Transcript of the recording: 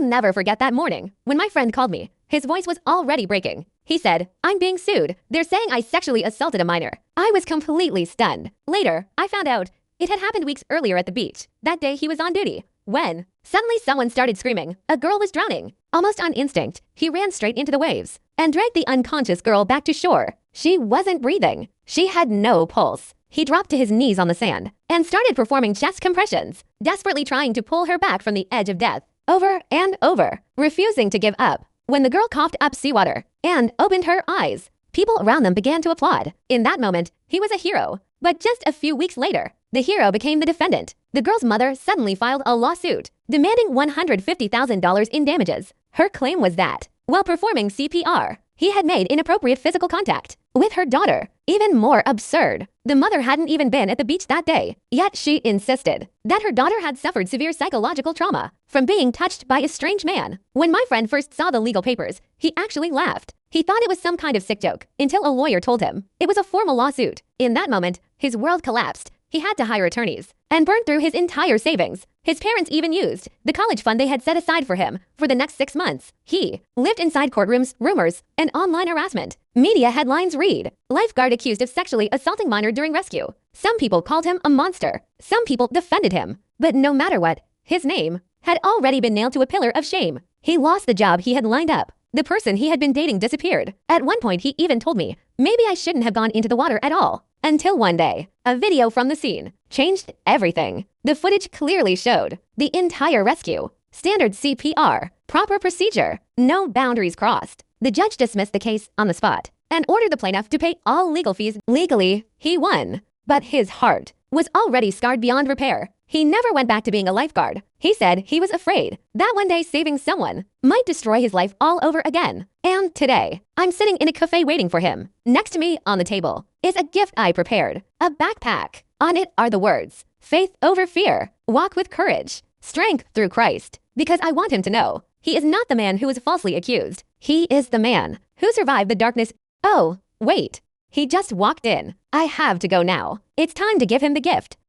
I'll never forget that morning when my friend called me. His voice was already breaking. He said, "I'm being sued. They're saying I sexually assaulted a minor." I was completely stunned. Later, I found out it had happened weeks earlier at the beach. That day he was on duty. When suddenly someone started screaming, a girl was drowning. Almost on instinct, he ran straight into the waves and dragged the unconscious girl back to shore. She wasn't breathing. She had no pulse. He dropped to his knees on the sand and started performing chest compressions, desperately trying to pull her back from the edge of death, over and over, refusing to give up. When the girl coughed up seawater and opened her eyes, people around them began to applaud. In that moment, he was a hero. But just a few weeks later, the hero became the defendant. The girl's mother suddenly filed a lawsuit, demanding $150,000 in damages. Her claim was that, while performing CPR, he had made inappropriate physical contact with her daughter. Even more absurd, the mother hadn't even been at the beach that day, yet she insisted that her daughter had suffered severe psychological trauma from being touched by a strange man. When my friend first saw the legal papers, he actually laughed. He thought it was some kind of sick joke until a lawyer told him it was a formal lawsuit. In that moment, his world collapsed. He had to hire attorneys and burned through his entire savings. His parents even used the college fund they had set aside for him for the next 6 months. He lived inside courtrooms, rumors, and online harassment. Media headlines read, "Lifeguard accused of sexually assaulting minor during rescue." Some people called him a monster. Some people defended him. But no matter what, his name had already been nailed to a pillar of shame. He lost the job he had lined up. The person he had been dating disappeared. At one point, he even told me maybe I shouldn't have gone into the water at all. Until one day, a video from the scene changed everything. The footage clearly showed the entire rescue. Standard CPR, proper procedure, no boundaries crossed. The judge dismissed the case on the spot and ordered the plaintiff to pay all legal fees. Legally, he won. But his heart was already scarred beyond repair. He never went back to being a lifeguard. He said he was afraid that one day saving someone might destroy his life all over again. And today, I'm sitting in a cafe waiting for him. Next to me on the table is a gift I prepared, a backpack. On it are the words, "Faith over fear, walk with courage, strength through Christ." Because I want him to know he is not the man who was falsely accused. He is the man who survived the darkness. Oh, wait. He just walked in. I have to go now. It's time to give him the gift.